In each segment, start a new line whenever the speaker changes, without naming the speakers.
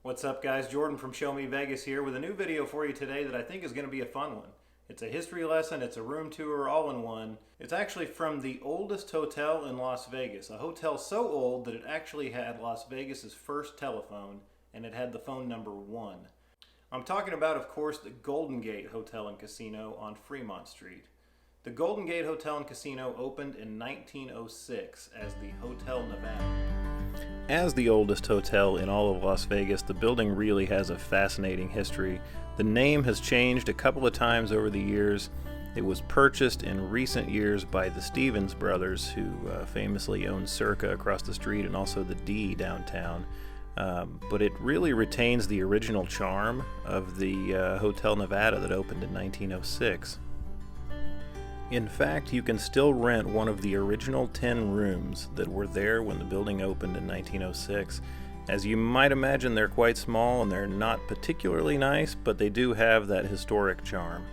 What's up guys, Jordan from Show Me Vegas here with a new video for you today that I think is going to be a fun one. It's a history lesson, it's a room tour, all in one. It's actually from the oldest hotel in Las Vegas, a hotel so old that it actually had Las Vegas's first telephone, and it had the phone number 1. I'm talking about, of course, the Golden Gate Hotel and Casino on Fremont Street. The Golden Gate Hotel and Casino opened in 1906 as the Hotel Nevada. As the oldest hotel in all of Las Vegas, the building really has a fascinating history. The name has changed a couple of times over the years. It was purchased in recent years by the Stevens brothers, who famously owned Circa across the street and also the D downtown. But it really retains the original charm of the Hotel Nevada that opened in 1906. In fact, you can still rent one of the original 10 rooms that were there when the building opened in 1906. As you might imagine, they're quite small and they're not particularly nice, but they do have that historic charm.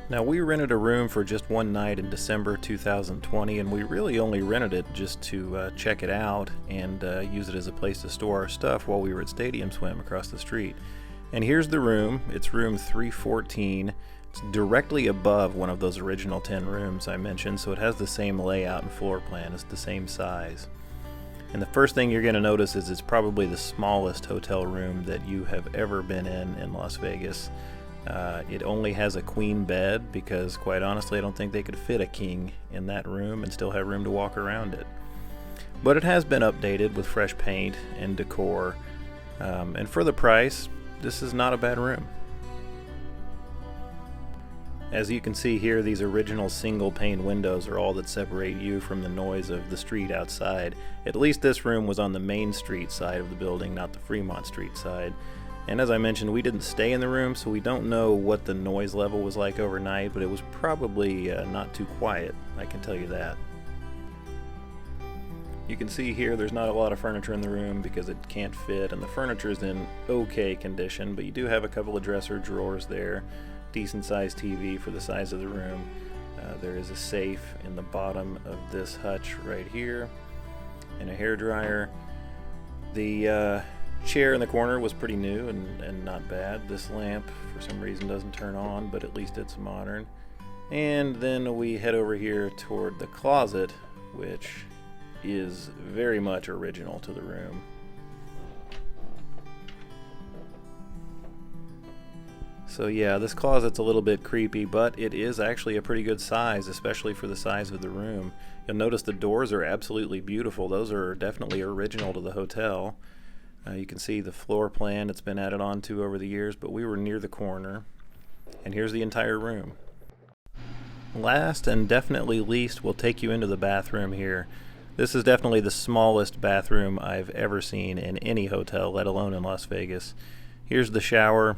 Now, we rented a room for just one night in December 2020, and we really only rented it just to check it out and use it as a place to store our stuff while we were at Stadium Swim across the street. And here's the room. It's room 314. It's directly above one of those original 10 rooms I mentioned, so it has the same layout and floor plan. It's the same size. And the first thing you're going to notice is it's probably the smallest hotel room that you have ever been in Las Vegas. It only has a queen bed because, quite honestly, I don't think they could fit a king in that room and still have room to walk around it. But it has been updated with fresh paint and decor. And for the price, this is not a bad room. As you can see here, these original single pane windows are all that separate you from the noise of the street outside. At least this room was on the Main Street side of the building, not the Fremont Street side. And as I mentioned, we didn't stay in the room, so we don't know what the noise level was like overnight, but it was probably not too quiet, I can tell you that. You can see here there's not a lot of furniture in the room because it can't fit, and the furniture is in okay condition, but you do have a couple of dresser drawers there, decent sized TV for the size of the room. There is a safe in the bottom of this hutch right here, and a hairdryer. The chair in the corner was pretty new and not bad. This lamp for some reason doesn't turn on, but at least it's modern. And then we head over here toward the closet, which is very much original to the room. So yeah, this closet's a little bit creepy, but it is actually a pretty good size, especially for the size of the room. You'll notice the doors are absolutely beautiful. Those are definitely original to the hotel. You can see the floor plan it's been added on to over the years, but we were near the corner. And here's the entire room. Last and definitely least, we'll take you into the bathroom here. This is definitely the smallest bathroom I've ever seen in any hotel, let alone in Las Vegas. Here's the shower.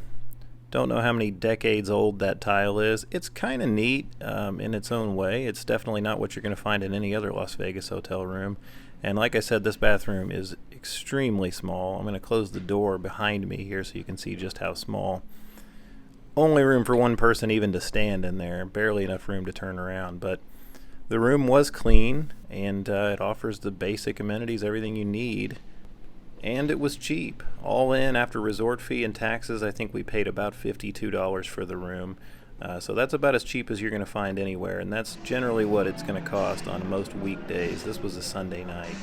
Don't know how many decades old that tile is. It's kind of neat in its own way. It's definitely not what you're going to find in any other Las Vegas hotel room. And like I said, this bathroom is extremely small. I'm going to close the door behind me here so you can see just how small. Only room for one person even to stand in there. Barely enough room to turn around, but the room was clean, and it offers the basic amenities, everything you need, and it was cheap. All in, after resort fee and taxes, I think we paid about $52 for the room. So that's about as cheap as you're going to find anywhere, and that's generally what it's going to cost on most weekdays. This was a Sunday night.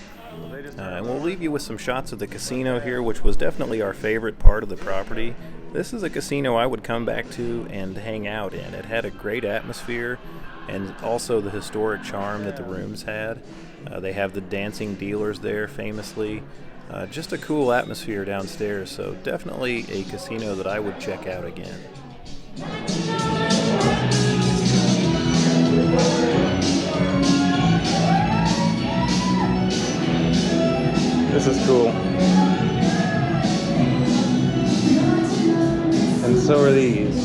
And we'll leave you with some shots of the casino here, which was definitely our favorite part of the property. This is a casino I would come back to and hang out in. It had a great atmosphere, and also the historic charm that the rooms had. They have the dancing dealers there, famously. Just a cool atmosphere downstairs, so definitely a casino that I would check out again. This is cool. And so are these.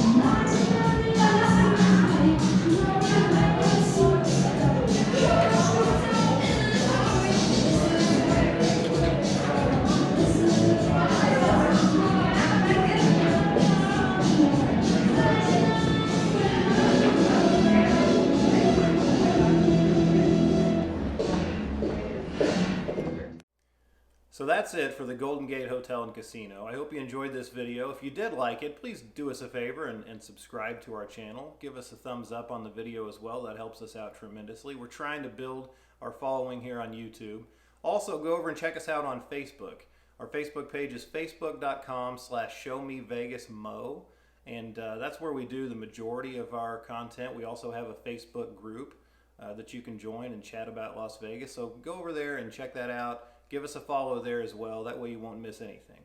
So that's it for the Golden Gate Hotel and Casino. I hope you enjoyed this video. If you did like it, please do us a favor and subscribe to our channel. Give us a thumbs up on the video as well. That helps us out tremendously. We're trying to build our following here on YouTube. Also, go over and check us out on Facebook. Our Facebook page is facebook.com/showmevegasmo, and that's where we do the majority of our content. We also have a Facebook group that you can join and chat about Las Vegas. So go over there and check that out. Give us a follow there as well. That way you won't miss anything.